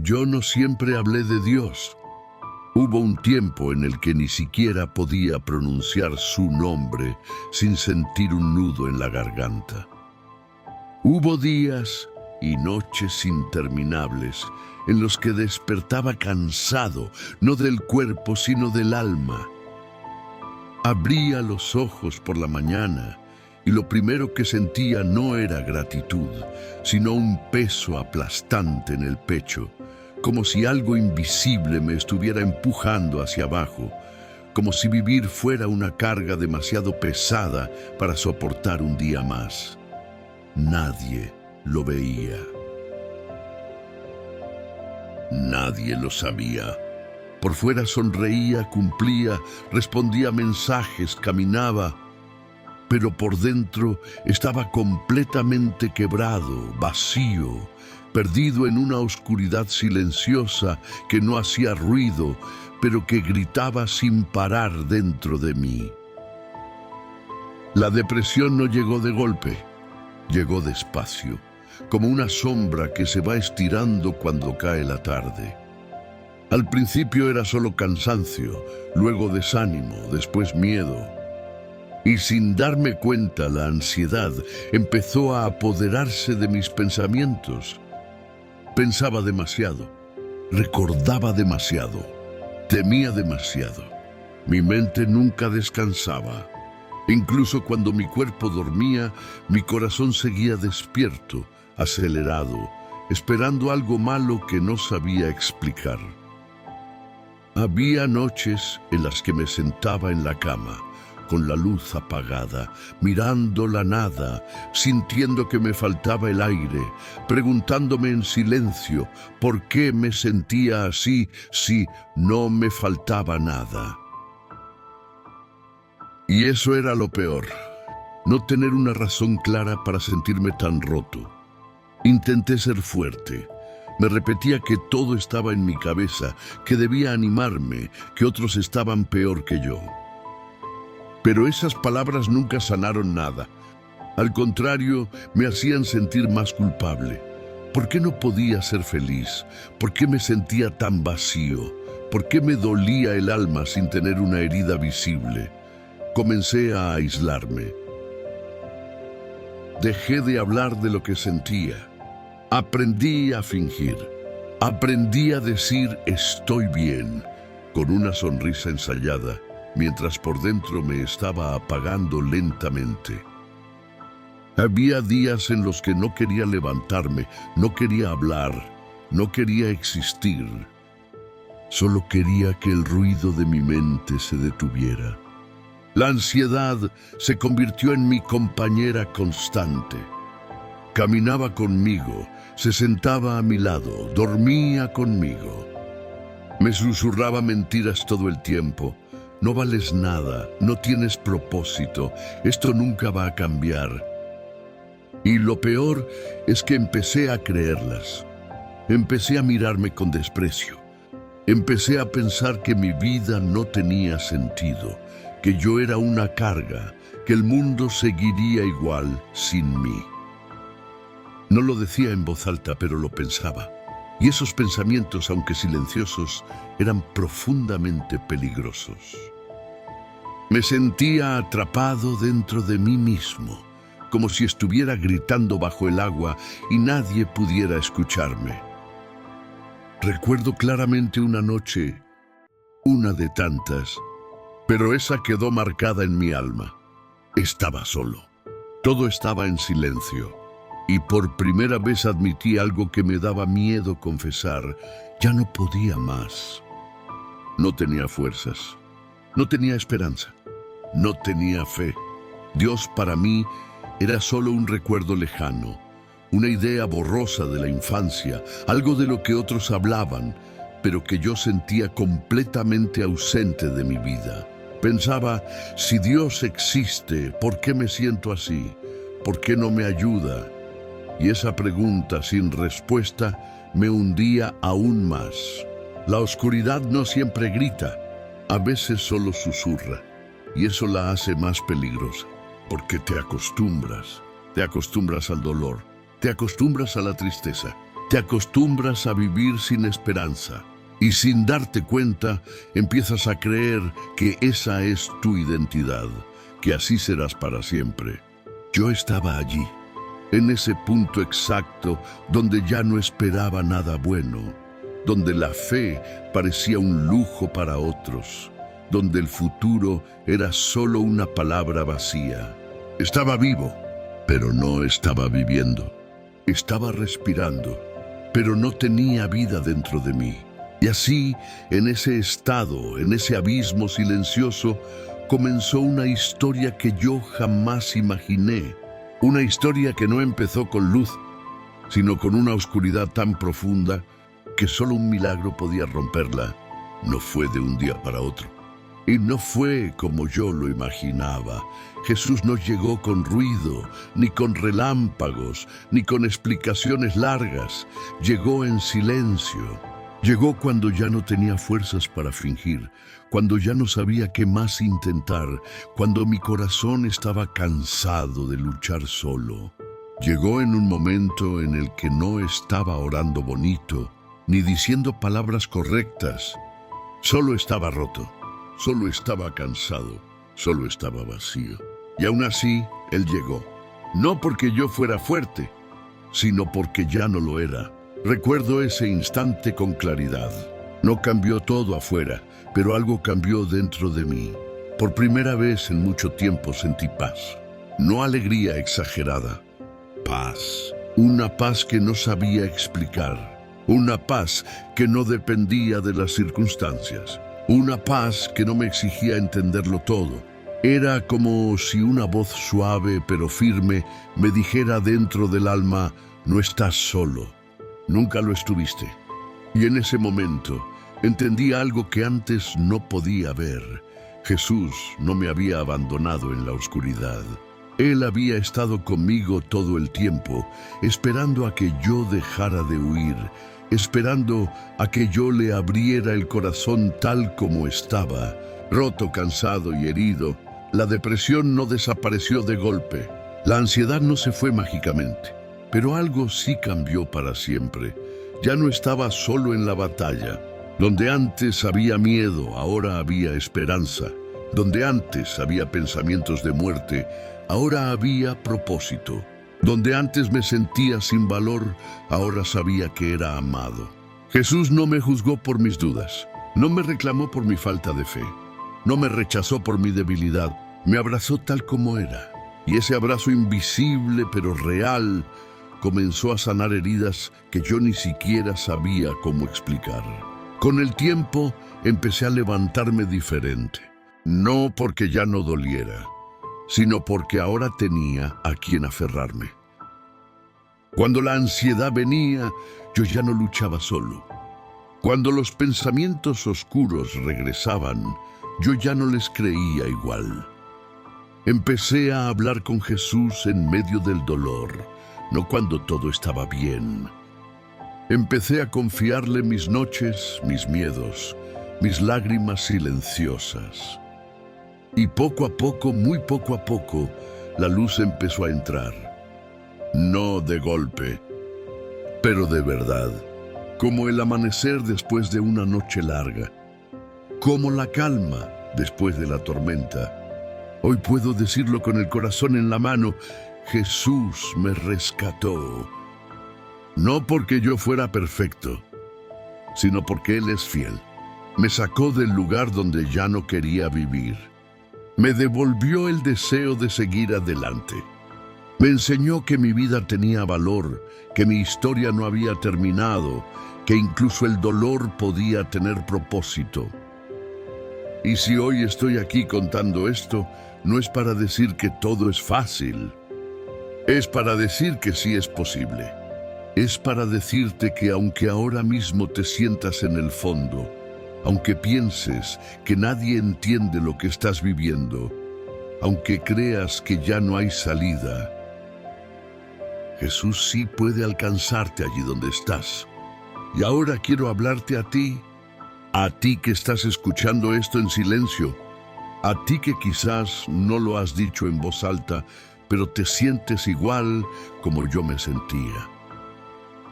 Yo no siempre hablé de Dios. Hubo un tiempo en el que ni siquiera podía pronunciar su nombre sin sentir un nudo en la garganta. Hubo días y noches interminables en los que despertaba cansado, no del cuerpo sino del alma. Abría los ojos por la mañana y lo primero que sentía no era gratitud, sino un peso aplastante en el pecho, como si algo invisible me estuviera empujando hacia abajo, como si vivir fuera una carga demasiado pesada para soportar un día más. Nadie lo veía. Nadie lo sabía. Por fuera sonreía, cumplía, respondía mensajes, caminaba, pero por dentro estaba completamente quebrado, vacío, perdido en una oscuridad silenciosa que no hacía ruido, pero que gritaba sin parar dentro de mí. La depresión no llegó de golpe, llegó despacio, como una sombra que se va estirando cuando cae la tarde. Al principio era solo cansancio, luego desánimo, después miedo. Y sin darme cuenta, la ansiedad empezó a apoderarse de mis pensamientos. Pensaba demasiado, recordaba demasiado, temía demasiado. Mi mente nunca descansaba. Incluso cuando mi cuerpo dormía, mi corazón seguía despierto, acelerado, esperando algo malo que no sabía explicar. Había noches en las que me sentaba en la cama, con la luz apagada, mirando la nada, sintiendo que me faltaba el aire, preguntándome en silencio por qué me sentía así si no me faltaba nada. Y eso era lo peor, no tener una razón clara para sentirme tan roto. Intenté ser fuerte. Me repetía que todo estaba en mi cabeza, que debía animarme, que otros estaban peor que yo. Pero esas palabras nunca sanaron nada. Al contrario, me hacían sentir más culpable. ¿Por qué no podía ser feliz? ¿Por qué me sentía tan vacío? ¿Por qué me dolía el alma sin tener una herida visible? Comencé a aislarme. Dejé de hablar de lo que sentía. Aprendí a fingir. Aprendí a decir estoy bien, con una sonrisa ensayada, mientras por dentro me estaba apagando lentamente. Había días en los que no quería levantarme, no quería hablar, no quería existir. Solo quería que el ruido de mi mente se detuviera. La ansiedad se convirtió en mi compañera constante. Caminaba conmigo, se sentaba a mi lado, dormía conmigo. Me susurraba mentiras todo el tiempo. No vales nada, no tienes propósito, esto nunca va a cambiar. Y lo peor es que empecé a creerlas. Empecé a mirarme con desprecio. Empecé a pensar que mi vida no tenía sentido, que yo era una carga, que el mundo seguiría igual sin mí. No lo decía en voz alta, pero lo pensaba. Y esos pensamientos, aunque silenciosos, eran profundamente peligrosos. Me sentía atrapado dentro de mí mismo, como si estuviera gritando bajo el agua y nadie pudiera escucharme. Recuerdo claramente una noche, una de tantas, pero esa quedó marcada en mi alma. Estaba solo. Todo estaba en silencio. Y por primera vez admití algo que me daba miedo confesar. Ya no podía más. No tenía fuerzas. No tenía esperanza. No tenía fe. Dios para mí era solo un recuerdo lejano, una idea borrosa de la infancia, algo de lo que otros hablaban, pero que yo sentía completamente ausente de mi vida. Pensaba, si Dios existe, ¿por qué me siento así? ¿Por qué no me ayuda? Y esa pregunta sin respuesta me hundía aún más. La oscuridad no siempre grita, a veces solo susurra, y eso la hace más peligrosa, porque te acostumbras al dolor, te acostumbras a la tristeza, Te acostumbras a vivir sin esperanza y sin darte cuenta empiezas a creer que esa es tu identidad, que así serás para siempre. Yo estaba allí, en ese punto exacto donde ya no esperaba nada bueno, donde la fe parecía un lujo para otros, donde el futuro era solo una palabra vacía. Estaba vivo, pero no estaba viviendo. Estaba respirando, pero no tenía vida dentro de mí. Y así, en ese estado, en ese abismo silencioso, comenzó una historia que yo jamás imaginé. Una historia que no empezó con luz, sino con una oscuridad tan profunda que solo un milagro podía romperla. No fue de un día para otro. Y no fue como yo lo imaginaba. Jesús no llegó con ruido, ni con relámpagos, ni con explicaciones largas. Llegó en silencio. Llegó cuando ya no tenía fuerzas para fingir, cuando ya no sabía qué más intentar, cuando mi corazón estaba cansado de luchar solo. Llegó en un momento en el que no estaba orando bonito, ni diciendo palabras correctas. Solo estaba roto, solo estaba cansado, solo estaba vacío. Y aún así, Él llegó. No porque yo fuera fuerte, sino porque ya no lo era. Recuerdo ese instante con claridad. No cambió todo afuera, pero algo cambió dentro de mí. Por primera vez en mucho tiempo sentí paz. No alegría exagerada. Paz. Una paz que no sabía explicar. Una paz que no dependía de las circunstancias. Una paz que no me exigía entenderlo todo. Era como si una voz suave pero firme me dijera dentro del alma: no estás solo. Nunca lo estuviste. Y en ese momento entendí algo que antes no podía ver. Jesús no me había abandonado en la oscuridad. Él había estado conmigo todo el tiempo, esperando a que yo dejara de huir, esperando a que yo le abriera el corazón tal como estaba. Roto, cansado y herido, la depresión no desapareció de golpe. La ansiedad no se fue mágicamente. Pero algo sí cambió para siempre. Ya no estaba solo en la batalla. Donde antes había miedo, ahora había esperanza. Donde antes había pensamientos de muerte, ahora había propósito. Donde antes me sentía sin valor, ahora sabía que era amado. Jesús no me juzgó por mis dudas. No me reclamó por mi falta de fe. No me rechazó por mi debilidad. Me abrazó tal como era. Y ese abrazo invisible pero real comenzó a sanar heridas que yo ni siquiera sabía cómo explicar. Con el tiempo empecé a levantarme diferente. No porque ya no doliera, sino porque ahora tenía a quien aferrarme. Cuando la ansiedad venía, yo ya no luchaba solo. Cuando los pensamientos oscuros regresaban, yo ya no les creía igual. Empecé a hablar con Jesús en medio del dolor, no cuando todo estaba bien. Empecé a confiarle mis noches, mis miedos, mis lágrimas silenciosas. Y poco a poco, muy poco a poco, la luz empezó a entrar. No de golpe, pero de verdad, como el amanecer después de una noche larga, como la calma después de la tormenta. Hoy puedo decirlo con el corazón en la mano: Jesús me rescató. No porque yo fuera perfecto, sino porque Él es fiel. Me sacó del lugar donde ya no quería vivir. Me devolvió el deseo de seguir adelante. Me enseñó que mi vida tenía valor, que mi historia no había terminado, que incluso el dolor podía tener propósito. Y si hoy estoy aquí contando esto, no es para decir que todo es fácil. Es para decir que sí es posible. Es para decirte que aunque ahora mismo te sientas en el fondo, aunque pienses que nadie entiende lo que estás viviendo, aunque creas que ya no hay salida, Jesús sí puede alcanzarte allí donde estás. Y ahora quiero hablarte a ti que estás escuchando esto en silencio, a ti que quizás no lo has dicho en voz alta, pero te sientes igual como yo me sentía.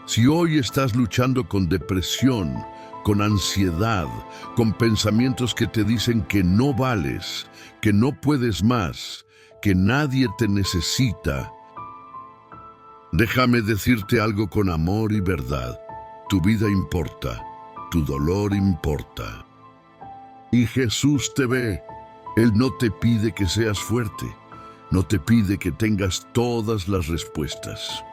Si hoy estás luchando con depresión, con ansiedad, con pensamientos que te dicen que no vales, que no puedes más, que nadie te necesita, déjame decirte algo con amor y verdad. Tu vida importa, tu dolor importa. Y Jesús te ve. Él no te pide que seas fuerte, no te pide que tengas todas las respuestas.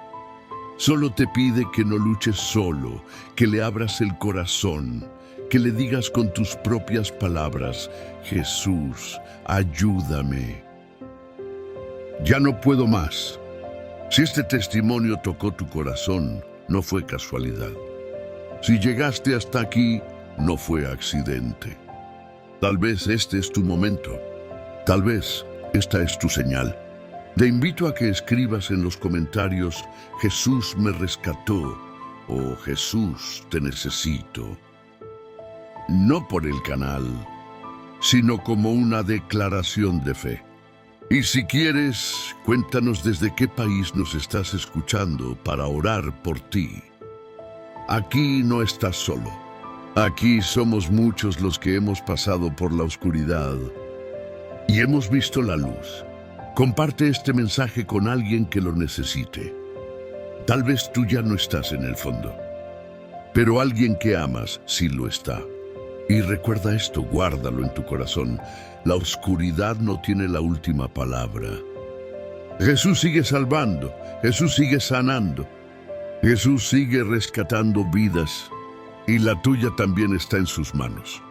Solo te pide que no luches solo, que le abras el corazón, que le digas con tus propias palabras: Jesús, ayúdame. Ya no puedo más. Si este testimonio tocó tu corazón, no fue casualidad. Si llegaste hasta aquí, no fue accidente. Tal vez este es tu momento. Tal vez esta es tu señal. Te invito a que escribas en los comentarios: Jesús me rescató o Jesús te necesito. No por el canal, sino como una declaración de fe. Y si quieres, cuéntanos desde qué país nos estás escuchando para orar por ti. Aquí no estás solo. Aquí somos muchos los que hemos pasado por la oscuridad y hemos visto la luz. Comparte este mensaje con alguien que lo necesite. Tal vez tú ya no estás en el fondo, pero alguien que amas sí lo está. Y recuerda esto, guárdalo en tu corazón: la oscuridad no tiene la última palabra. Jesús sigue salvando, Jesús sigue sanando, Jesús sigue rescatando vidas, y la tuya también está en sus manos.